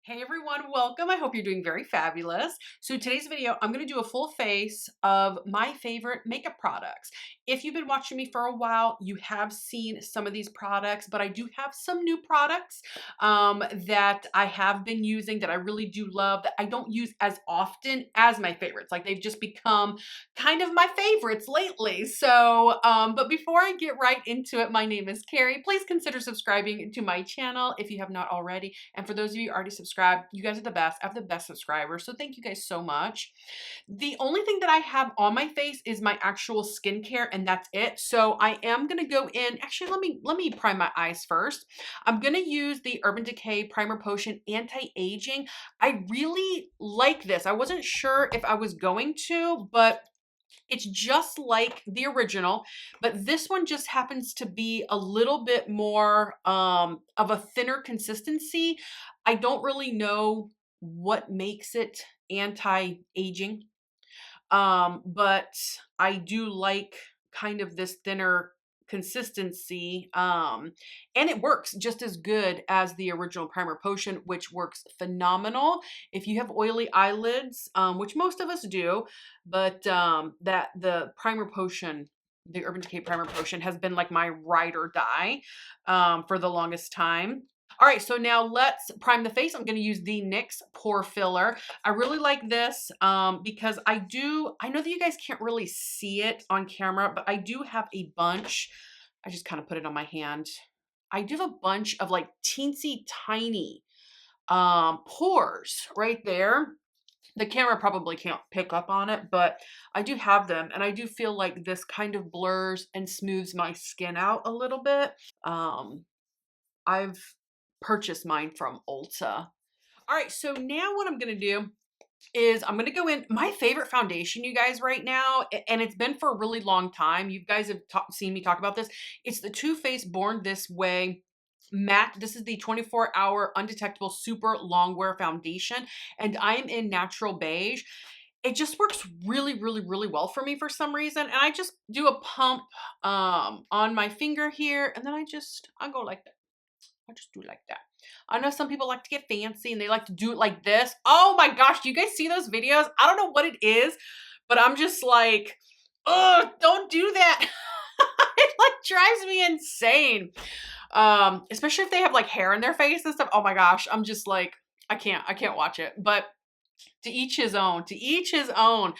Hey everyone, welcome. I hope you're doing very fabulous. So today's video, I'm going to do a full face of my favorite makeup products. If you've been watching me for a while, you have seen some of these products, but I do have some new products that I have been using that I really do love that I don't use as often as my favorites. Like they've just become kind of my favorites lately. But before I get right into it, my name is Carrie. Please consider subscribing to my channel if you have not already. And for those of you already subscribed, you guys are the best. I have the best subscribers, so thank you guys so much. The only thing that I have on my face is my actual skincare, and that's it. So I am gonna go in. Actually, let me prime my eyes first. I'm gonna use the Urban Decay Primer Potion Anti-Aging. I really like this. I wasn't sure if I was going to, but it's just like the original, but this one just happens to be a little bit more of a thinner consistency. I don't really know what makes it anti-aging, but I do like kind of this thinner consistency, and it works just as good as the original primer potion, which works phenomenal if you have oily eyelids, which most of us do. But that the primer potion, the Urban Decay primer potion, has been like my ride or die for the longest time. All right, so now let's prime the face. I'm going to use the NYX Pore Filler. I really like this because I know that you guys can't really see it on camera, but I do have a bunch. I just kind of put it on my hand. I do have a bunch of like teensy tiny pores right there. The camera probably can't pick up on it, but I do have them, and I do feel like this kind of blurs and smooths my skin out a little bit. I've purchased mine from Ulta. All right, so now what I'm gonna do is I'm gonna go in my favorite foundation, you guys, right now, and it's been for a really long time. You guys have seen me talk about this. It's the Too Faced Born This Way matte. This is the 24-hour undetectable super long wear foundation, and I am in natural beige. It just works really, really, really well for me for some reason, and I just do a pump on my finger here, and then I go like that. I just do it like that. I know some people like to get fancy and they like to do it like this. Oh my gosh, do you guys see those videos? I don't know what it is, but I'm just like, oh, don't do that. It like drives me insane. Especially if they have like hair in their face and stuff. Oh my gosh, I'm just like, I can't watch it. But to each his own, to each his own.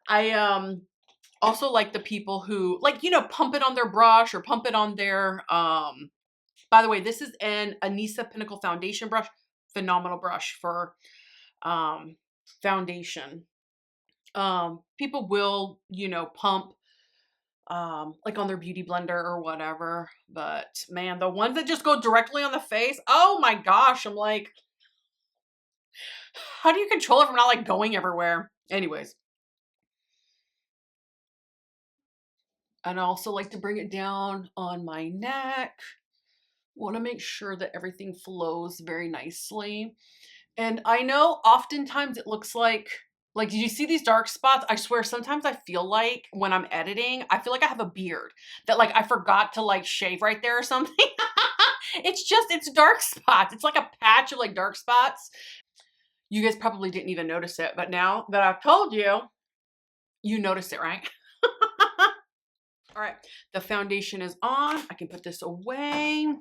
I also like the people who like, pump it on their brush or pump it on their by the way, this is an Anissa Pinnacle foundation brush. Phenomenal brush for foundation. People will, pump like on their beauty blender or whatever. But man, the ones that just go directly on the face, oh my gosh, I'm like, how do you control it from not like going everywhere? Anyways. And I also like to bring it down on my neck. Want to make sure that everything flows very nicely. And I know oftentimes it looks like, did you see these dark spots? I swear sometimes I feel like when I'm editing, I feel like I have a beard that like I forgot to like shave right there or something. It's dark spots. It's like a patch of like dark spots. You guys probably didn't even notice it, but now that I've told you, you notice it, right? All right, the foundation is on. I can put this away.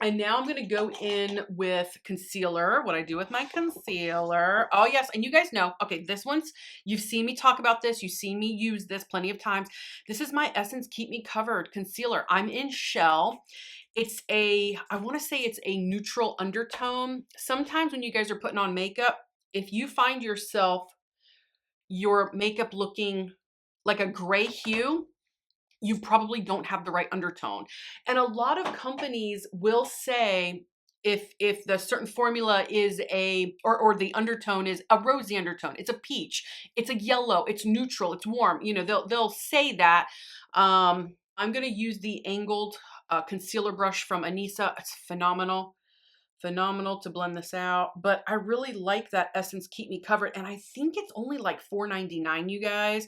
And now I'm going to go in with concealer, what I do with my concealer. Oh, yes. And you guys know, okay, this one's, you've seen me talk about this. You've seen me use this plenty of times. This is my Essence Keep Me Covered concealer. I'm in Shell. I want to say it's a neutral undertone. Sometimes when you guys are putting on makeup, if you find your makeup looking like a gray hue, you probably don't have the right undertone. And a lot of companies will say if the certain formula is or the undertone is a rosy undertone, it's a peach, it's a yellow, it's neutral, it's warm, they'll say that. I'm going to use the angled concealer brush from Anissa. It's phenomenal to blend this out. But I really like that Essence Keep Me Covered, and I think it's only like $4.99, you guys.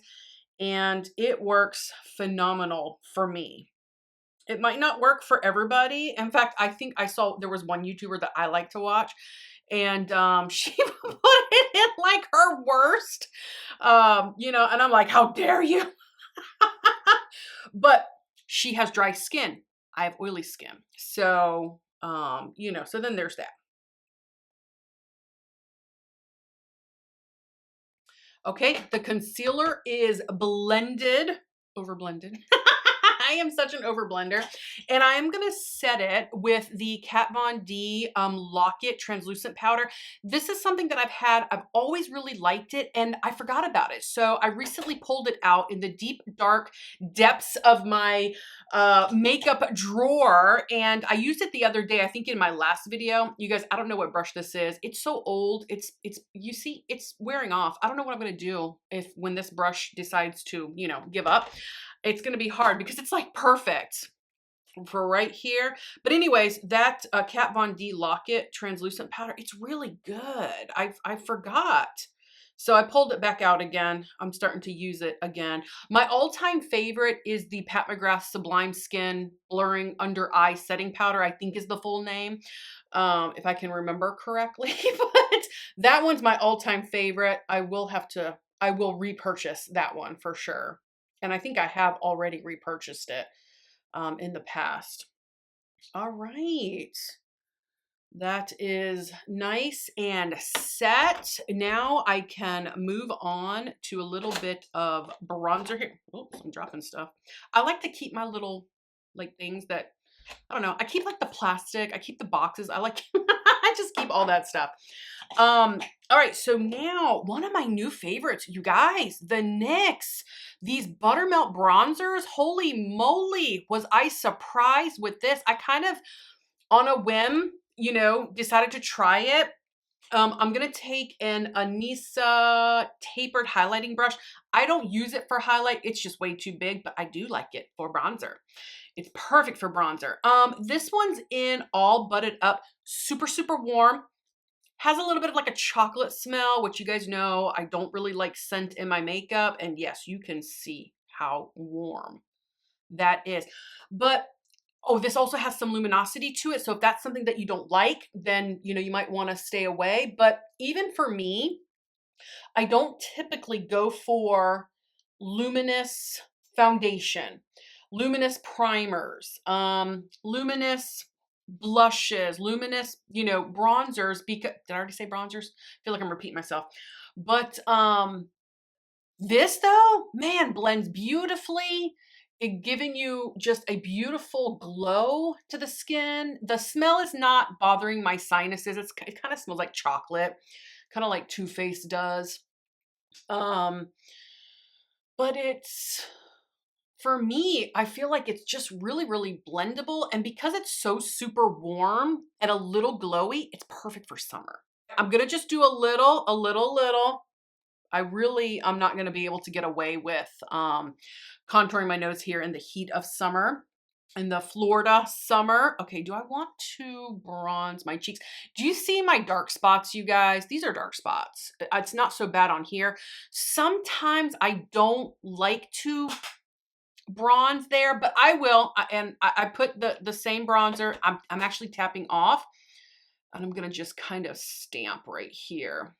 And it works phenomenal for me. It might not work for everybody. In fact, I think I saw there was one YouTuber that I like to watch, And she put it in like her worst, you know, and I'm like, how dare you? But she has dry skin. I have oily skin. So, you know, so then there's that. Okay, the concealer is blended, over blended. I am such an over blender. And I am going to set it with the Kat Von D Lock-It translucent powder. This is something that I've had. I've always really liked it and I forgot about it. So I recently pulled it out in the deep, dark depths of my makeup drawer. And I used it the other day, I think in my last video. You guys, I don't know what brush this is. It's so old. You see, it's wearing off. I don't know what I'm going to do when this brush decides to, you know, give up. It's going to be hard because it's like perfect for right here. But anyways, that Kat Von D Lock-It translucent powder, it's really good. I forgot. So I pulled it back out again. I'm starting to use it again. My all-time favorite is the Pat McGrath Sublime Skin Blurring Under Eye Setting Powder, I think is the full name, if I can remember correctly. But that one's my all-time favorite. I will repurchase that one for sure. And I think I have already repurchased it in the past. All right. That is nice and set. Now I can move on to a little bit of bronzer here. Oops, I'm dropping stuff. I like to keep my little like things that, I don't know. I keep like the plastic. I keep the boxes. I like, I just keep all that stuff. All right. So now one of my new favorites, you guys, the NYX, these buttermelt bronzers. Holy moly. Was I surprised with this? I kind of on a whim, you know, decided to try it. I'm going to take an Anissa tapered highlighting brush. I don't use it for highlight. It's just way too big, but I do like it for bronzer. It's perfect for bronzer. This one's in All Butted Up, super, super warm. Has a little bit of like a chocolate smell, which you guys know I don't really like scent in my makeup. And yes, you can see how warm that is. But oh, this also has some luminosity to it. So if that's something that you don't like, then, you know, you might want to stay away. But even for me, I don't typically go for luminous foundation, luminous primers, luminous blushes, luminous, you know, bronzers. Because did I already say bronzers? I feel like I'm repeating myself. But this though, man, blends beautifully. It giving you just a beautiful glow to the skin. The smell is not bothering my sinuses. It kind of smells like chocolate, kind of like Too Faced does. But it's, for me, I feel like it's just really, really blendable. And because it's so super warm and a little glowy, it's perfect for summer. I'm going to just do a little. I'm not going to be able to get away with contouring my nose here in the heat of summer, in the Florida summer. Okay, do I want to bronze my cheeks? Do you see my dark spots, you guys? These are dark spots. It's not so bad on here. Sometimes I don't like to bronze there, but I will. And I put the same bronzer. I'm actually tapping off, and I'm going to just kind of stamp right here.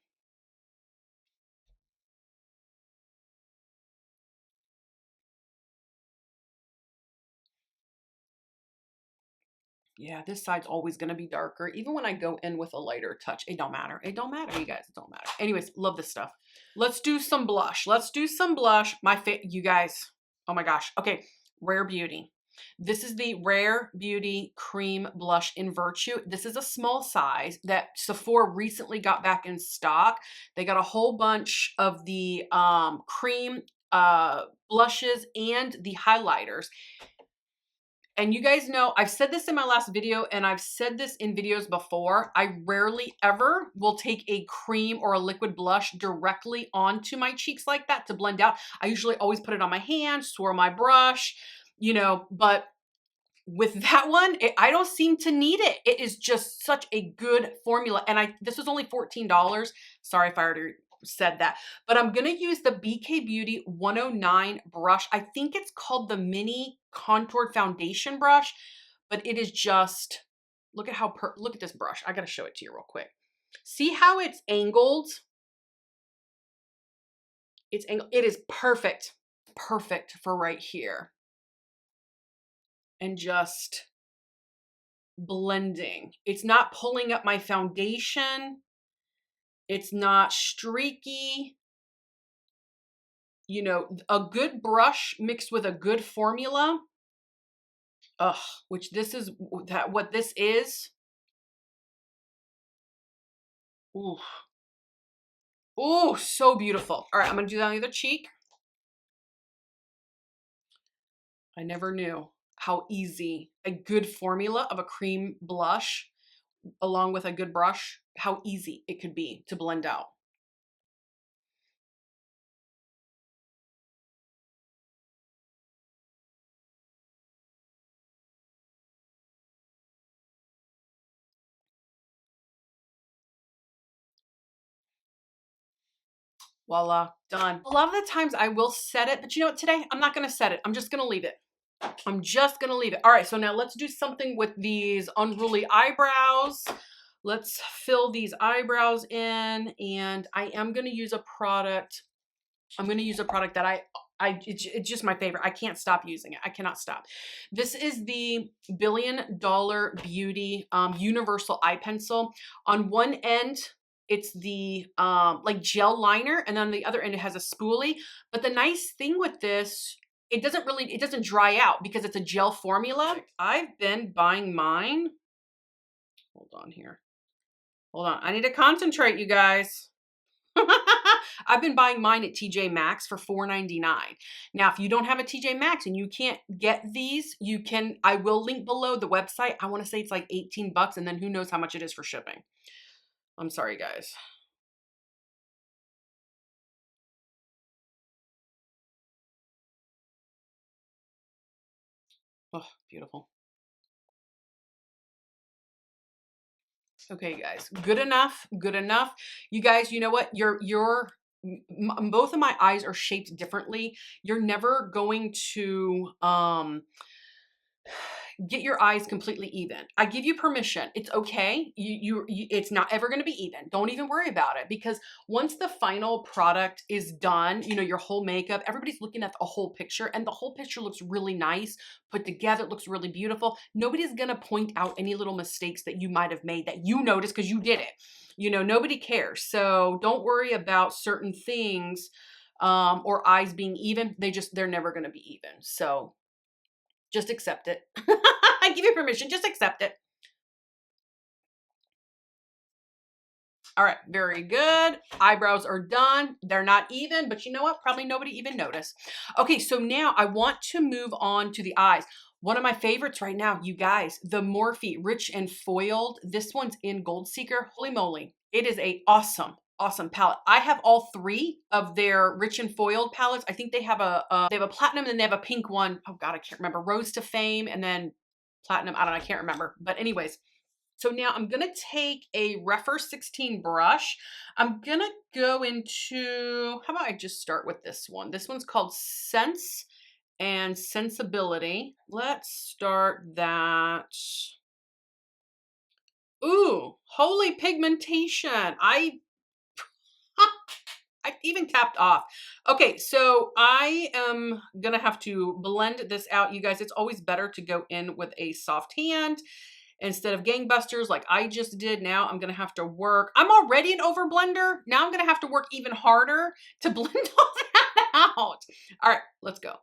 Yeah, this side's always going to be darker. Even when I go in with a lighter touch, it don't matter. It don't matter, you guys. It don't matter. Anyways, love this stuff. Let's do some blush. You guys, oh my gosh. Okay, Rare Beauty. This is the Rare Beauty Cream Blush in Virtue. This is a small size that Sephora recently got back in stock. They got a whole bunch of the cream blushes and the highlighters. And you guys know, I've said this in my last video and I've said this in videos before. I rarely ever will take a cream or a liquid blush directly onto my cheeks like that to blend out. I usually always put it on my hand, swirl my brush, you know, but with that one, I don't seem to need it. It is just such a good formula. And this was only $14. Sorry if I already said that, but I'm going to use the BK Beauty 109 brush. I think it's called the mini contoured foundation brush, but it is just, look at this brush. I got to show it to you real quick. See how it's angled? It's angled. It is perfect. Perfect for right here. And just blending. It's not pulling up my foundation. It's not streaky. You know, a good brush mixed with a good formula. Ugh, which this is that what this is. Ooh. Ooh, so beautiful. All right, I'm gonna do that on the other cheek. I never knew how easy a good formula of a cream blush along with a good brush, how easy it could be to blend out. Voila, done. A lot of the times I will set it, but you know what, today I'm not gonna set it. I'm just gonna leave it. I'm just gonna leave it. All right, so now let's do something with these unruly eyebrows. Let's fill these eyebrows in, and I am gonna use a product. I'm gonna use a product that it's just my favorite. I can't stop using it. I cannot stop. This is the $1 Billion Beauty Universal Eye Pencil. On one end, it's the like gel liner, and on the other end, it has a spoolie. But the nice thing with this, it doesn't dry out because it's a gel formula. I've been buying mine. Hold on here. Hold on. I need to concentrate, you guys. I've been buying mine at TJ Maxx for $4.99. Now, if you don't have a TJ Maxx and you can't get these, you can, I will link below the website. I want to say it's like 18 bucks, and then who knows how much it is for shipping. I'm sorry, guys. Oh, beautiful. Okay, guys, good enough, good enough. You guys, you know what? Both of my eyes are shaped differently. You're never going to, get your eyes completely even. I give you permission. It's okay. It's not ever going to be even. Don't even worry about it, because once the final product is done, you know, your whole makeup, everybody's looking at a whole picture, and the whole picture looks really nice, put together. It looks really beautiful. Nobody's going to point out any little mistakes that you might have made that you noticed because you did it. You know, nobody cares. So don't worry about certain things, or eyes being even. They're never going to be even. So just accept it. I give you permission. Just accept it. All right, very good. Eyebrows are done. They're not even, but you know what? Probably nobody even noticed. Okay, so now I want to move on to the eyes. One of my favorites right now, you guys, the Morphe Rich and Foiled. This one's in Gold Seeker. Holy moly. It is a awesome palette. I have all three of their Rich and Foiled palettes. I think they have a platinum, and they have a pink one. Oh God, I can't remember. Rose to Fame, and then platinum. I don't know. I can't remember. But anyways, so now I'm going to take a Refer 16 brush. I'm going to go into, how about I just start with this one? This one's called Sense and Sensibility. Let's start that. Ooh, holy pigmentation. I even tapped off. Okay, so I am gonna have to blend this out, you guys. It's always better to go in with a soft hand instead of gangbusters like I just did. Now I'm gonna have to work. I'm already an over blender. Now I'm gonna have to work even harder to blend all that out. All right, let's go.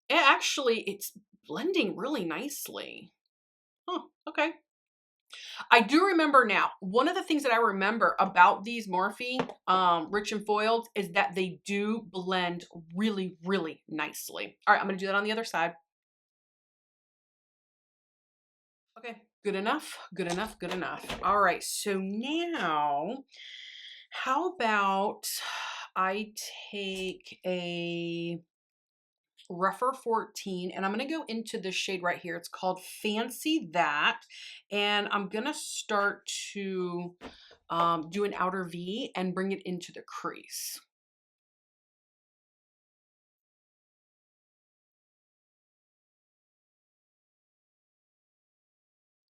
It's blending really nicely. Oh, okay. I do remember now, one of the things that I remember about these Morphe Rich and Foiled is that they do blend really, really nicely. All right, I'm going to do that on the other side. Okay, good enough, good enough, good enough. All right, so now how about I take a Rougher 14, and I'm going to go into this shade right here. It's called Fancy That, and I'm going to start to do an outer V and bring it into the crease.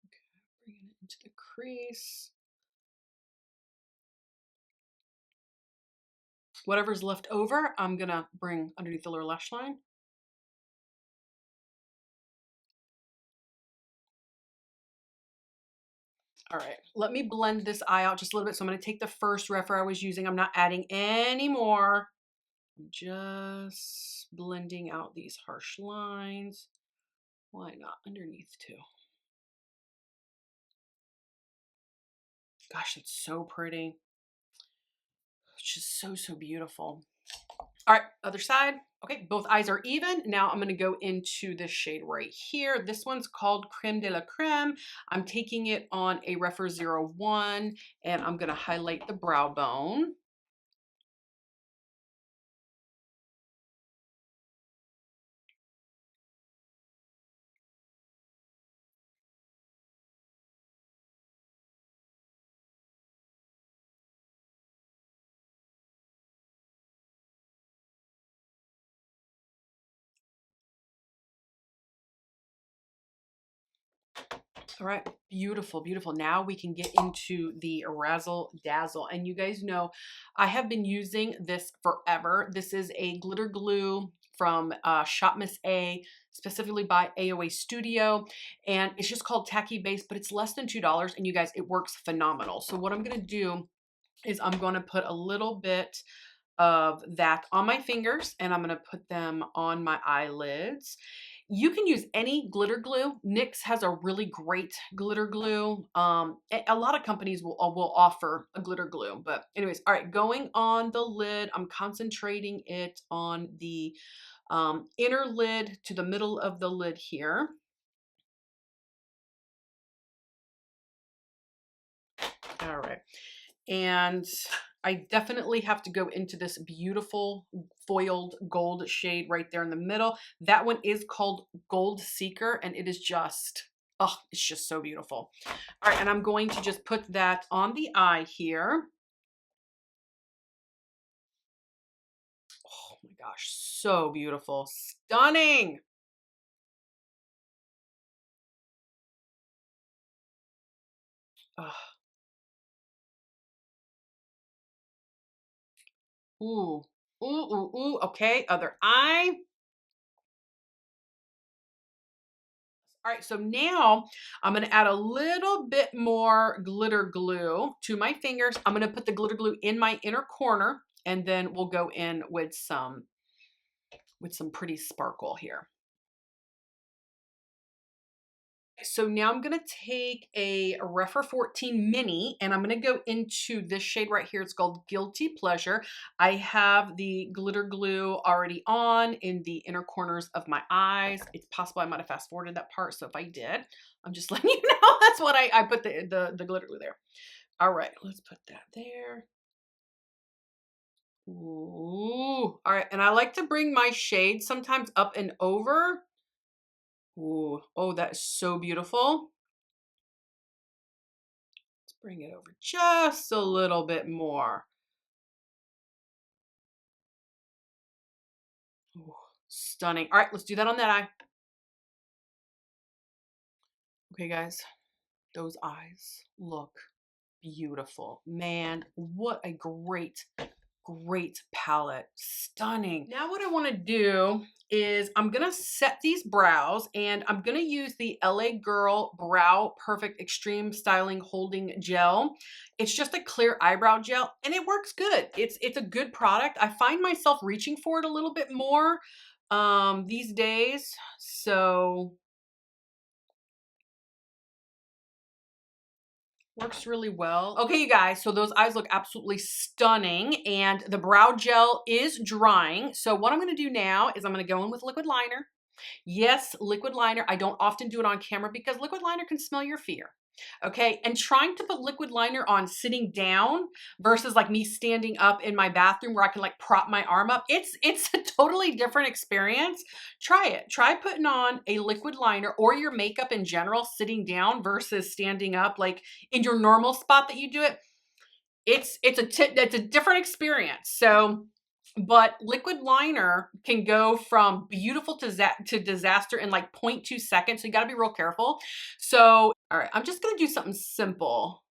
Okay, bring it into the crease. Whatever's left over, I'm gonna bring underneath the lower lash line. All right, let me blend this eye out just a little bit. So I'm gonna take the first refer I was using. I'm not adding any more. I'm just blending out these harsh lines. Why not underneath too? Gosh, it's so pretty. It's just so, so beautiful. All right, other side. Okay, both eyes are even. Now I'm gonna go into this shade right here. This one's called Creme de la Creme. I'm taking it on a Refer 01 and I'm gonna highlight the brow bone. All right, beautiful, beautiful. Now we can get into the Razzle Dazzle. And you guys know I have been using this forever. This is a glitter glue from Shop Miss A, specifically by AOA Studio. And it's just called Tacky Base, but it's less than $2. And you guys, it works phenomenal. So what I'm gonna do is I'm gonna put a little bit of that on my fingers and I'm gonna put them on my eyelids. You can use any glitter glue. NYX has a really great glitter glue. A lot of companies will offer a glitter glue, but anyways, all right, going on the lid, I'm concentrating it on the inner lid to the middle of the lid here. All right. And I definitely have to go into this beautiful foiled gold shade right there in the middle. That one is called Gold Seeker and it is just, oh, it's just so beautiful. All right, and I'm going to just put that on the eye here. Oh my gosh, so beautiful, stunning. Oh, ooh, ooh, ooh, ooh. Okay, other eye. All right, so now I'm gonna add a little bit more glitter glue to my fingers. I'm gonna put the glitter glue in my inner corner and then we'll go in with some pretty sparkle here. So now I'm gonna take a Refer 14 mini and I'm gonna go into this shade right here. It's called Guilty Pleasure. I have the glitter glue already on in the inner corners of my eyes. It's possible I might have fast forwarded that part. So if I did, I'm just letting you know that's what I put the glitter glue there. All right, let's put that there. Ooh, all right. And I like to bring my shade sometimes up and over. Ooh, oh, that is so beautiful. Bring it over just a little bit more. Ooh, stunning. All right, let's do that on that eye. Okay, guys, those eyes look beautiful. Man, what a great, great palette. Stunning. Now what I want to do is I'm going to set these brows and I'm going to use the LA Girl Brow Perfect Extreme Styling Holding Gel. It's just a clear eyebrow gel and it works good. It's a good product. I find myself reaching for it a little bit more these days. So works really well. Okay, you guys, so those eyes look absolutely stunning and the brow gel is drying. So what I'm gonna do now is I'm gonna go in with liquid liner. Yes, liquid liner. I don't often do it on camera because liquid liner can smell your fear. Okay, and trying to put liquid liner on sitting down versus like me standing up in my bathroom where I can like prop my arm up, it's a totally different experience. Try it. Try putting on a liquid liner or your makeup in general sitting down versus standing up like in your normal spot that you do it. It's a different experience. So but liquid liner can go from beautiful to disaster in like 0.2 seconds. So you got to be real careful. So, all right, I'm just going to do something simple.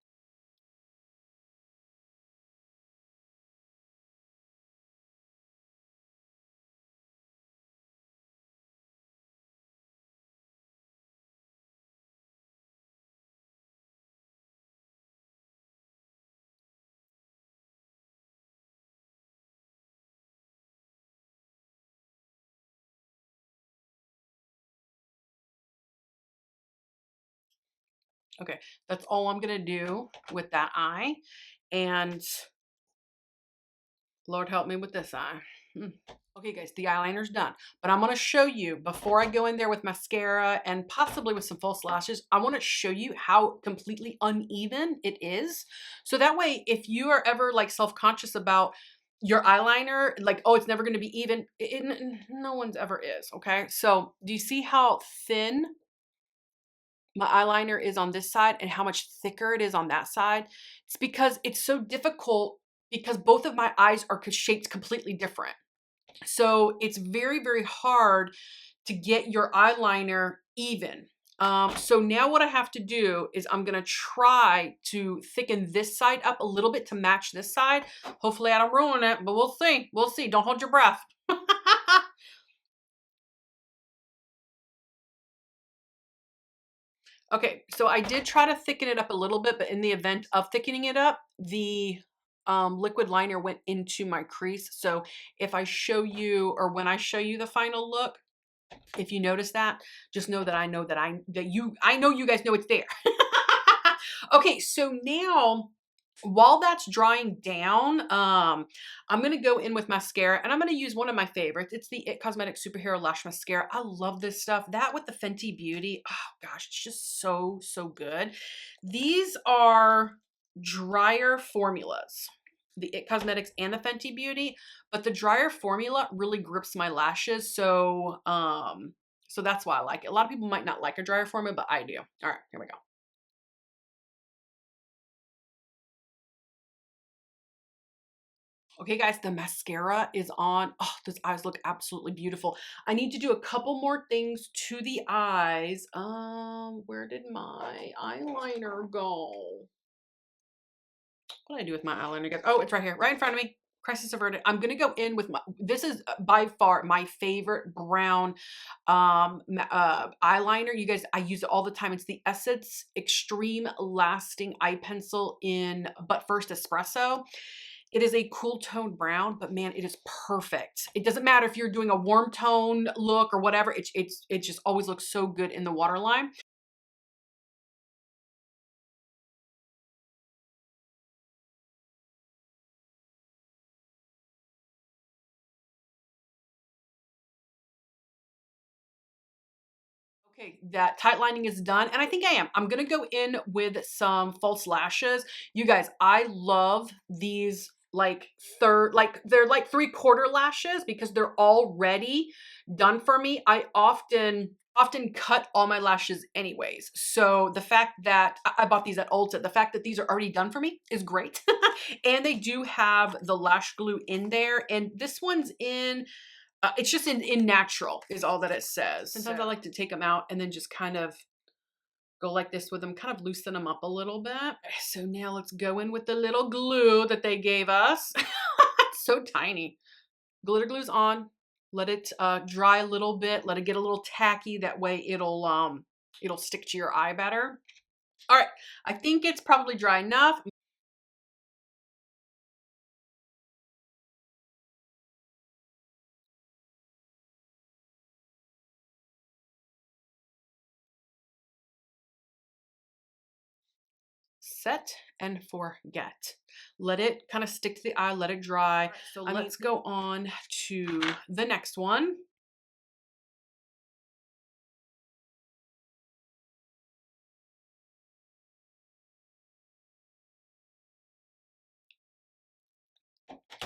Okay, that's all I'm gonna do with that eye. And Lord help me with this eye. Hmm. Okay guys, the eyeliner's done, but I'm gonna show you before I go in there with mascara and possibly with some false lashes, I wanna show you how completely uneven it is. So that way, if you are ever like self-conscious about your eyeliner, like, oh, it's never gonna be even, no one's ever is, okay? So do you see how thin my eyeliner is on this side and how much thicker it is on that side? It's because it's so difficult because both of my eyes are shaped completely different. So it's very, very hard to get your eyeliner even. So now what I have to do is I'm gonna try to thicken this side up a little bit to match this side. Hopefully I don't ruin it, but we'll see. We'll see. Don't hold your breath. Okay, so I did try to thicken it up a little bit, but in the event of thickening it up, the liquid liner went into my crease. So if I show you, or when I show you the final look, if you notice that, just know that I know that I know you guys know it's there. Okay, so now while that's drying down, I'm gonna go in with mascara and I'm gonna use one of my favorites. It's the It Cosmetics Superhero Lash Mascara. I love this stuff. That with the Fenty Beauty, oh gosh, it's just so, so good. These are drier formulas, the It Cosmetics and the Fenty Beauty, but the drier formula really grips my lashes. So that's why I like it. A lot of people might not like a drier formula, but I do. All right, here we go. Okay, guys, the mascara is on. Oh, those eyes look absolutely beautiful. I need to do a couple more things to the eyes. Where did my eyeliner go? What did I do with my eyeliner, guys? Oh, it's right here, right in front of me. Crisis averted. I'm gonna go in with my. This is by far my favorite brown eyeliner. You guys, I use it all the time. It's the Essence Extreme Lasting Eye Pencil in But First Espresso. It is a cool tone brown, but man, it is perfect. It doesn't matter if you're doing a warm tone look or whatever. It just always looks so good in the waterline. Okay, that tight lining is done, and I think I am. I'm gonna go in with some false lashes. You guys, I love these like they're like 3/4 lashes because they're already done for me. I often cut all my lashes anyways. So the fact that I bought these at Ulta, the fact that these are already done for me is great. And they do have the lash glue in there, and this one's in it's just in natural is all that it says. Sometimes I like to take them out and then just kind of go like this with them, kind of loosen them up a little bit. So now let's go in with the little glue that they gave us. It's so tiny. Glitter glue's on. Let it dry a little bit. Let it get a little tacky. That way it'll stick to your eye better. All right, I think it's probably dry enough. Set and forget. Let it kind of stick to the eye, let it dry. So let's go on to the next one.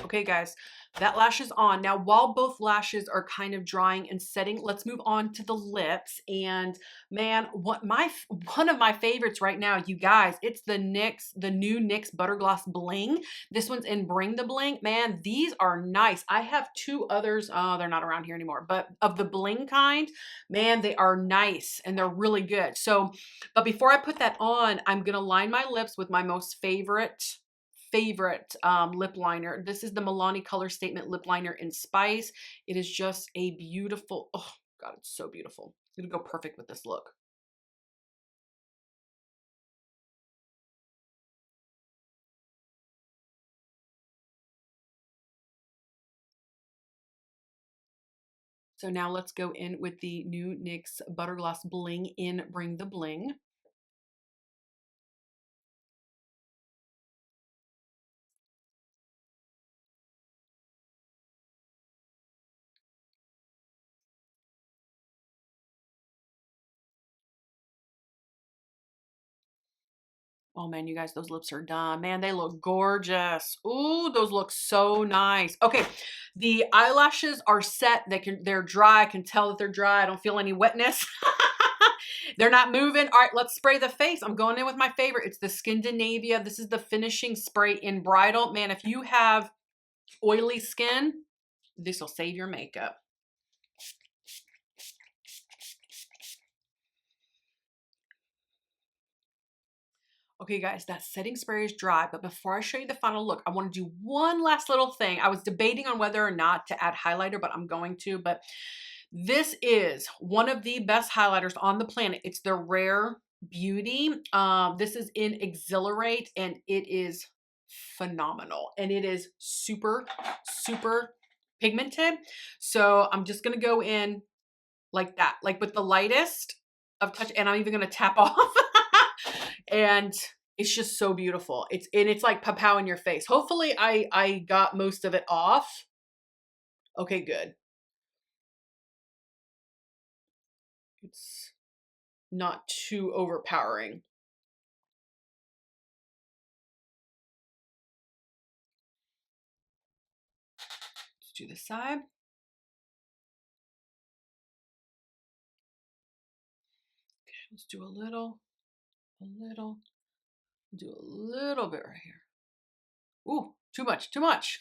Okay, guys, that lash is on. Now, while both lashes are kind of drying and setting, let's move on to the lips. And man, one of my favorites right now, you guys, it's the new NYX Butter Gloss Bling. This one's in Bring the Bling. Man, these are nice. I have two others. Oh, they're not around here anymore, but of the bling kind, man, they are nice and they're really good. So, but before I put that on, I'm gonna line my lips with my most favorite lip liner. This is the Milani Color Statement Lip Liner in Spice. It is just a beautiful, oh God, it's so beautiful. It's gonna go perfect with this look. So now let's go in with the new NYX Butter Gloss Bling in Bring the Bling. Oh man, you guys, those lips are done. Man, they look gorgeous. Ooh, those look so nice. Okay, the eyelashes are set. They're dry. I can tell that they're dry. I don't feel any wetness. They're not moving. All right, let's spray the face. I'm going in with my favorite. It's the Skindinavia. This is the finishing spray in bridal. Man, if you have oily skin, this will save your makeup. Okay, guys, that setting spray is dry, but before I show you the final look, I want to do one last little thing. I was debating on whether or not to add highlighter, but I'm going to. But this is one of the best highlighters on the planet. It's the Rare Beauty. This is in Exhilarate, and it is phenomenal. And it is super, super pigmented. So I'm just going to go in like that, like with the lightest of touch, and I'm even going to tap off. And it's just so beautiful. It's like pow in your face. Hopefully I got most of it off. Okay, good. It's not too overpowering. Let's do this side. Okay, let's do a little, do a little bit right here. Ooh, too much, too much.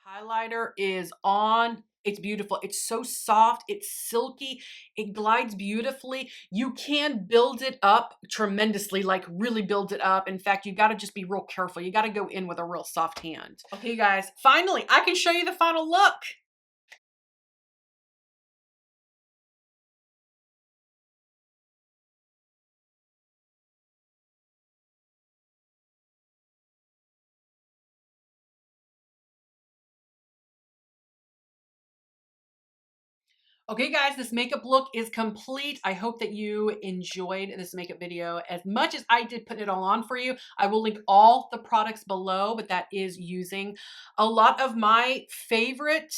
Highlighter is on. It's beautiful. It's so soft. It's silky. It glides beautifully. You can build it up tremendously, like really build it up. In fact, you got to just be real careful. You got to go in with a real soft hand. Okay, guys, finally, I can show you the final look. Okay, guys, this makeup look is complete. I hope that you enjoyed this makeup video as much as I did put it all on for you. I will link all the products below, but that is using a lot of my favorite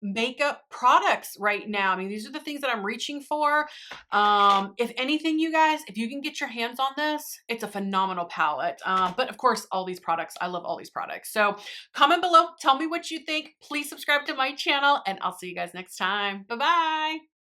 makeup products right now. I mean, these are the things that I'm reaching for. If anything, you guys, if you can get your hands on this, it's a phenomenal palette. But of course, all these products, I love all these products. So comment below, tell me what you think. Please subscribe to my channel, and I'll see you guys next time. Bye-bye.